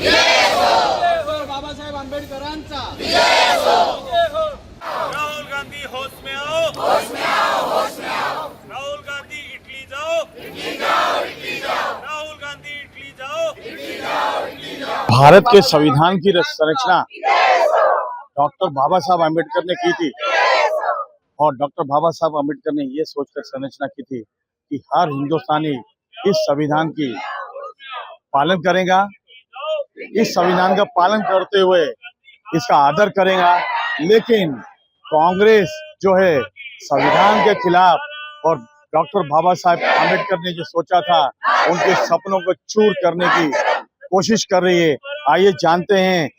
Doctor Babasaheb आंबेडकरांचा राहुल गांधी होश में आओ, होश में आओ, होश में आओ। राहुल गांधी इटली जाओ, इटली जाओ, इटली जाओ। राहुल गांधी इटली जाओ, इटली जाओ, इटली जाओ। भारत के संविधान की संरचना डॉक्टर बाबा साहब आम्बेडकर ने की थी और डॉक्टर बाबा साहब आम्बेडकर ने ये सोचकर संरचना की थी कि हर हिंदुस्तानी इस संविधान की पालन करेगा, इस संविधान का पालन करते हुए इसका आदर करेगा। लेकिन कांग्रेस जो है संविधान के खिलाफ और डॉक्टर बाबा साहब आम्बेडकर ने जो सोचा था उनके सपनों को चूर करने की कोशिश कर रही है। आइए जानते हैं,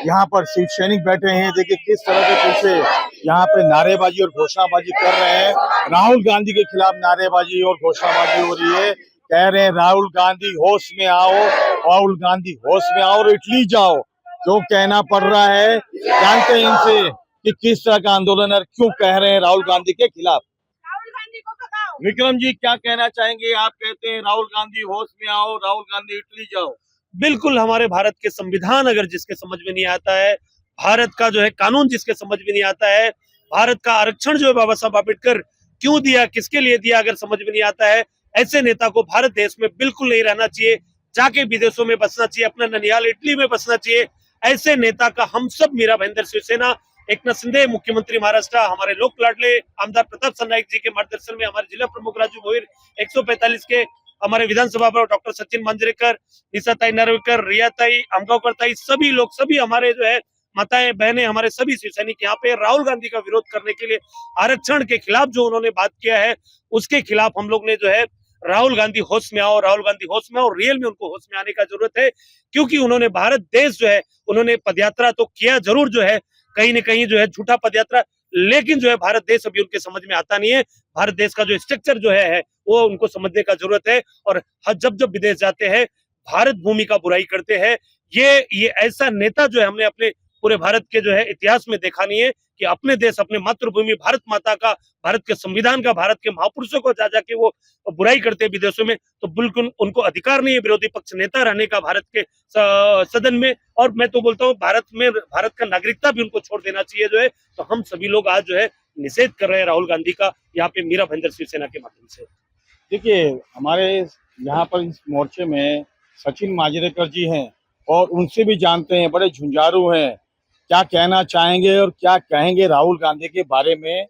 यहाँ पर शिव सैनिक बैठे हैं, देखिए किस तरह के पीछे यहाँ पे नारेबाजी और घोषणाबाजी कर रहे हैं। राहुल गांधी के खिलाफ नारेबाजी और घोषणाबाजी हो रही है। कह रहे हैं राहुल गांधी होश में आओ, राहुल गांधी होश में आओ और इटली जाओ। क्यों कहना पड़ रहा है, जानते हैं इनसे कि किस तरह का आंदोलन है, क्यों कह रहे हैं राहुल गांधी के खिलाफ। विक्रम जी, क्या कहना चाहेंगे? आप कहते हैं राहुल गांधी होश में आओ, राहुल गांधी इटली जाओ। बिल्कुल, हमारे भारत के संविधान अगर जिसके समझ में नहीं आता है, भारत का जो है कानून जिसके समझ में नहीं आता है, भारत का आरक्षण जो है बाबा साहब आम्बेडकर क्यों दिया, किसके लिए दिया, अगर समझ में नहीं आता है, ऐसे नेता को भारत देश में बिल्कुल नहीं रहना चाहिए, जाके विदेशों में बसना चाहिए, अपना ननिहाल इटली में बसना चाहिए। ऐसे नेता का हम सब, मीरा भाईंदर शिवसेना, एकनाथ शिंदे मुख्यमंत्री महाराष्ट्र, हमारे लोक लाडले आमदार प्रताप सरनाईक जी के मार्गदर्शन में, हमारे जिला प्रमुख राजू भोईर 145 के, हमारे विधानसभा पर डॉक्टर सचिन मांजरेकर, निशाताई नार्वेकर, रियाताई, आमगांवकर ताई, सभी लोग, सभी हमारे जो है माताएं बहनें, हमारे सभी शिव सैनिक यहाँ पे राहुल गांधी का विरोध करने के लिए, आरक्षण के खिलाफ जो उन्होंने बात किया है उसके खिलाफ हम लोग ने जो है राहुल गांधी होश में आओ, राहुल गांधी होश में आओ, रियल में उनको होश में आने का जरूरत है। क्योंकि उन्होंने भारत देश जो है, उन्होंने पदयात्रा तो किया जरूर जो है, कहीं न कहीं जो है झूठा पदयात्रा, लेकिन जो है भारत देश अभी उनके समझ में आता नहीं है। भारत देश का जो स्ट्रक्चर जो है वो उनको समझने का जरूरत है। और जब जब विदेश जाते हैं भारत भूमि का बुराई करते हैं। ये ऐसा नेता जो है हमने अपने पूरे भारत के जो है इतिहास में देखा नहीं है कि अपने देश, अपने मातृभूमि भारत माता का, भारत के संविधान का, भारत के महापुरुषों को जा के वो बुराई करते हैं विदेशों में। तो बिल्कुल उनको अधिकार नहीं है विरोधी पक्ष नेता रहने का भारत के सदन में। और मैं तो बोलता हूँ भारत में, भारत का नागरिकता भी उनको छोड़ देना चाहिए जो है। तो हम सभी लोग आज जो है निषेध कर रहे हैं राहुल गांधी का, यहाँ पे मीरा भाईंदर शिवसेना के माध्यम से। देखिए, हमारे यहाँ पर इस मोर्चे में सचिन मांजरेकर जी हैं और उनसे भी जानते हैं, बड़े झुंझारू हैं। क्या कहना चाहेंगे और क्या कहेंगे राहुल गांधी के बारे में?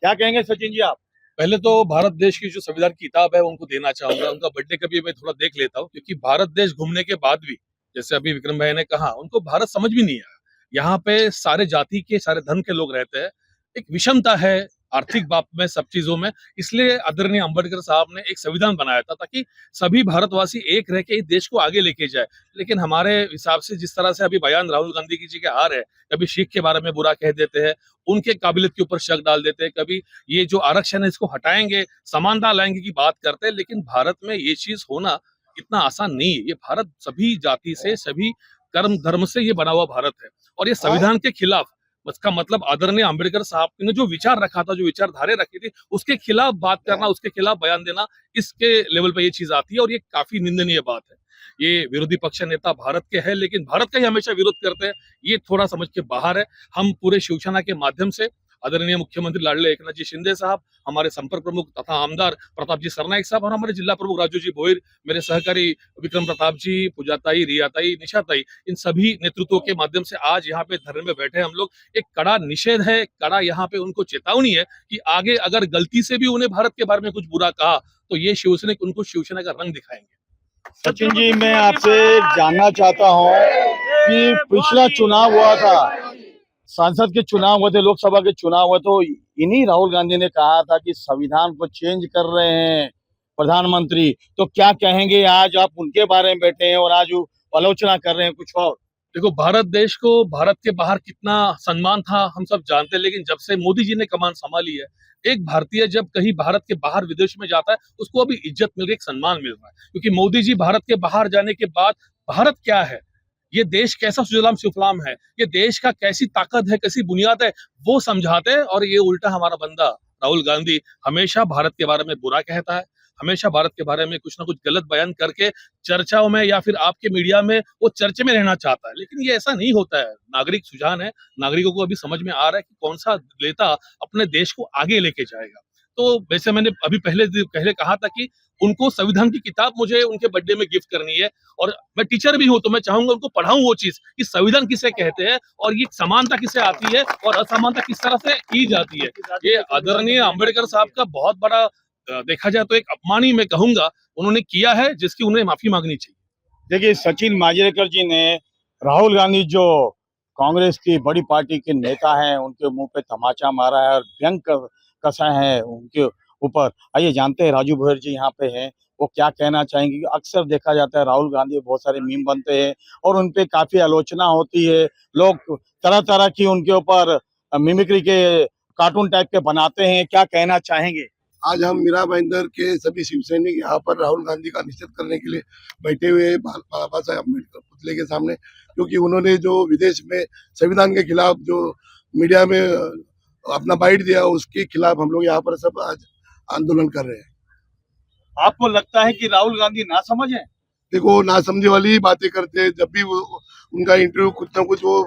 क्या कहेंगे सचिन जी आप? पहले तो भारत देश की जो संविधान की किताब है उनको देना चाहूंगा। उनका बर्थडे कभी मैं थोड़ा देख लेता हूँ, क्योंकि भारत देश घूमने के बाद भी, जैसे अभी विक्रम भाई ने कहा, उनको भारत समझ भी नहीं आया। यहाँ पे सारे जाति के, सारे धर्म के लोग रहते हैं, एक विषमता है आर्थिक बात में, सब चीजों में। इसलिए आदरणीय अम्बेडकर साहब ने एक संविधान बनाया था ताकि सभी भारतवासी एक रह के इस देश को आगे लेके जाए। लेकिन हमारे हिसाब से जिस तरह से अभी बयान राहुल गांधी जी के आ रहे हैं, कभी सिख के बारे में बुरा कह देते हैं, उनके काबिलियत के ऊपर शक डाल देते हैं, कभी ये जो आरक्षण है इसको हटाएंगे, समानता लाएंगे की बात करते हैं। लेकिन भारत में ये चीज होना इतना आसान नहीं है। ये भारत सभी जाति से, सभी कर्म धर्म से ये बना हुआ भारत है और ये संविधान के खिलाफ, उसका मतलब आदरणीय अम्बेडकर साहब ने जो विचार रखा था, जो विचारधारे रखी थी, उसके खिलाफ बात करना, उसके खिलाफ बयान देना, इसके लेवल पे ये चीज आती है और ये काफी निंदनीय बात है। ये विरोधी पक्ष नेता भारत के हैं, लेकिन भारत का ही हमेशा विरोध करते हैं, ये थोड़ा समझ के बाहर है। हम पूरे शिवसेना के माध्यम से आदरणीय मुख्यमंत्री लाडले एकनाथ जी शिंदे साहब, हमारे संपर्क प्रमुख तथा आमदार प्रताप जी सरनाईक साहब और हमारे जिला प्रमुख राजू जी भोईर, मेरे सहकारी विक्रम प्रताप जी, पूजाताई, रियाताई, निशाताई, इन सभी नेतृत्वों के माध्यम से आज यहाँ पे धरने में बैठे हम लोग। एक कड़ा निषेध है, कड़ा यहाँ पे उनको चेतावनी है कि आगे अगर गलती से भी उन्हें भारत के बारे में कुछ बुरा कहा तो ये शिवसेना, उनको शिवसेना का रंग दिखाएंगे। सचिन जी, मैं आपसे जानना चाहता हूँ कि पिछला चुनाव हुआ था, सांसद के चुनाव हुए थे, लोकसभा के चुनाव हुए, तो इन्हीं राहुल गांधी ने कहा था कि संविधान को चेंज कर रहे हैं प्रधानमंत्री। तो क्या कहेंगे आज आप उनके बारे में बैठे हैं और आज वो आलोचना कर रहे हैं कुछ और? देखो, भारत देश को भारत के बाहर कितना सम्मान था हम सब जानते हैं, लेकिन जब से मोदी जी ने कमान संभाली है, एक भारतीय जब कहीं भारत के बाहर विदेश में जाता है उसको अभी इज्जत मिल रही है, एक सम्मान मिल रहा है। क्योंकि मोदी जी भारत के बाहर जाने के बाद भारत क्या है, ये देश कैसा सुजलाम सुफलाम है, ये देश का कैसी ताकत है, कैसी बुनियाद है, वो समझाते हैं। और ये उल्टा हमारा बंदा राहुल गांधी हमेशा भारत के बारे में बुरा कहता है, हमेशा भारत के बारे में कुछ ना कुछ गलत बयान करके चर्चाओं में या फिर आपके मीडिया में वो चर्चे में रहना चाहता है, लेकिन ये ऐसा नहीं होता है। नागरिक सुजान है, नागरिकों को अभी समझ में आ रहा है कि कौन सा नेता अपने देश को आगे लेके जाएगा। तो वैसे मैंने अभी पहले कहा था कि उनको संविधान की किताब मुझे उनके बर्थडे में गिफ्ट करनी है, और मैं टीचर भी हूं तो मैं चाहूंगा उनको पढ़ाऊं वो चीज कि संविधान किसे कहते हैं और ये समानता किसे आती है और असमानता किस तरह से की जाती है। ये आदरणीय अंबेडकर साहब का बहुत बड़ा देखा जाए तो एक अपमान ही मैं कहूंगा उन्होंने किया है, जिसकी उन्हें माफी मांगनी चाहिए। देखिए, सचिन मांजरेकर जी ने राहुल गांधी जो कांग्रेस की बड़ी पार्टी के नेता हैं उनके मुंह पे तमाचा मारा है और व्यंग कसा है उनके ऊपर। आइए जानते हैं, राजू भोयर जी यहाँ पे हैं, वो क्या कहना चाहेंगे। अक्सर देखा जाता है राहुल गांधी बहुत सारे मीम बनते हैं और उनपे काफी आलोचना होती है, लोग तरह तरह की उनके ऊपर मिमिक्री के कार्टून टाइप के बनाते हैं, क्या कहना चाहेंगे। आज हम मीरा भाईंदर के सभी शिव सैनिक यहाँ पर राहुल गांधी का निषेध करने के लिए बैठे हुए हैं बाबा साहेब अम्बेडकर पुतले के सामने, क्योंकि उन्होंने जो विदेश में संविधान के खिलाफ जो मीडिया में अपना बाइट दिया उसके खिलाफ हम लोग यहाँ पर सब आज आंदोलन कर रहे हैं। आपको लगता है कि राहुल गांधी ना समझ है? देखो, ना समझे वाली ही बातें करते हैं, जब भी वो उनका इंटरव्यू कुछ ना कुछ वो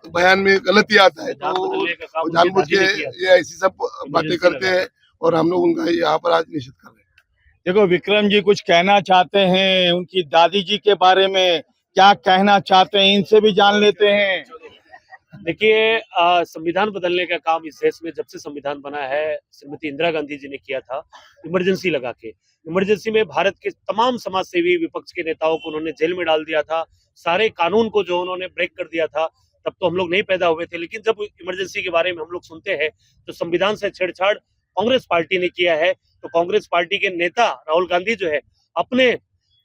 बयान में गलती आता है तो वो जानबूझ के ये ऐसी सब बातें करते हैं और हम लोग उनका यहाँ पर आज निषेध कर रहे हैं। देखो, विक्रम जी कुछ कहना चाहते हैं उनकी दादी जी के बारे में, क्या कहना चाहते हैं इनसे भी जान लेते हैं। देखिए, संविधान बदलने का काम इस देश में जब से संविधान बना है श्रीमती इंदिरा गांधी जी ने किया था, इमरजेंसी लगा के। इमरजेंसी में भारत के तमाम समाज सेवी विपक्ष के नेताओं को उन्होंने जेल में डाल दिया था, सारे कानून को जो उन्होंने ब्रेक कर दिया था। तब तो हम लोग नहीं पैदा हुए थे, लेकिन जब इमरजेंसी के बारे में हम लोग सुनते हैं तो संविधान से छेड़छाड़ कांग्रेस पार्टी ने किया है। तो कांग्रेस पार्टी के नेता राहुल गांधी जो है, अपने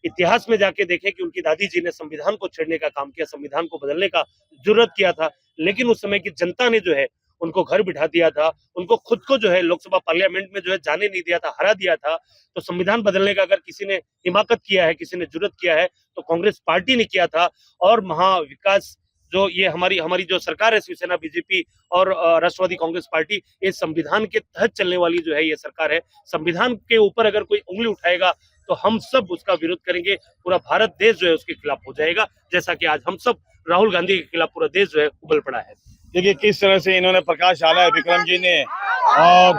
इतिहास में जाके देखें कि उनकी दादी जी ने संविधान को छेड़ने का काम किया, संविधान को बदलने का जुर्रत किया था, लेकिन उस समय की जनता ने जो है उनको घर बिठा दिया था, उनको खुद को जो है लोकसभा पार्लियामेंट में जो है जाने नहीं दिया था, हरा दिया था। तो संविधान बदलने का अगर किसी ने हिमाकत किया है, किसी ने जुर्रत किया है तो कांग्रेस पार्टी ने किया था। और महाविकास जो ये हमारी जो सरकार है, शिवसेना, बीजेपी और राष्ट्रवादी कांग्रेस पार्टी, ये संविधान के तहत चलने वाली जो है ये सरकार है। संविधान के ऊपर अगर कोई उंगली उठाएगा तो हम सब उसका विरोध करेंगे, पूरा भारत देश जो है उसके खिलाफ हो जाएगा, जैसा कि आज हम सब राहुल गांधी के खिलाफ पूरा देश जो है उबल पड़ा है। देखिए किस तरह से इन्होंने प्रकाश डाला है विक्रम जी ने, और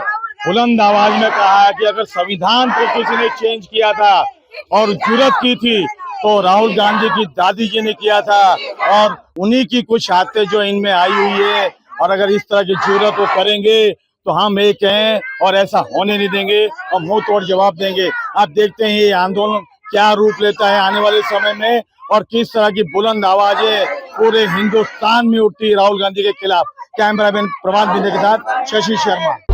बुलंद आवाज में कहा है कि अगर संविधान को किसी ने चेंज किया था और जुर्रत की थी तो राहुल गांधी की दादी जी ने किया था, और उन्हीं की कुछ आदतें जो इनमें आई हुई है, और अगर इस तरह की जुर्रत वो करेंगे तो हम एक हैं और ऐसा होने नहीं देंगे और मुंह तोड़ जवाब देंगे। आप देखते हैं ये आंदोलन क्या रूप लेता है आने वाले समय में, और किस तरह की बुलंद आवाजें पूरे हिंदुस्तान में उठती राहुल गांधी के खिलाफ। कैमरामैन प्रभात बिंदे के साथ शशि शर्मा।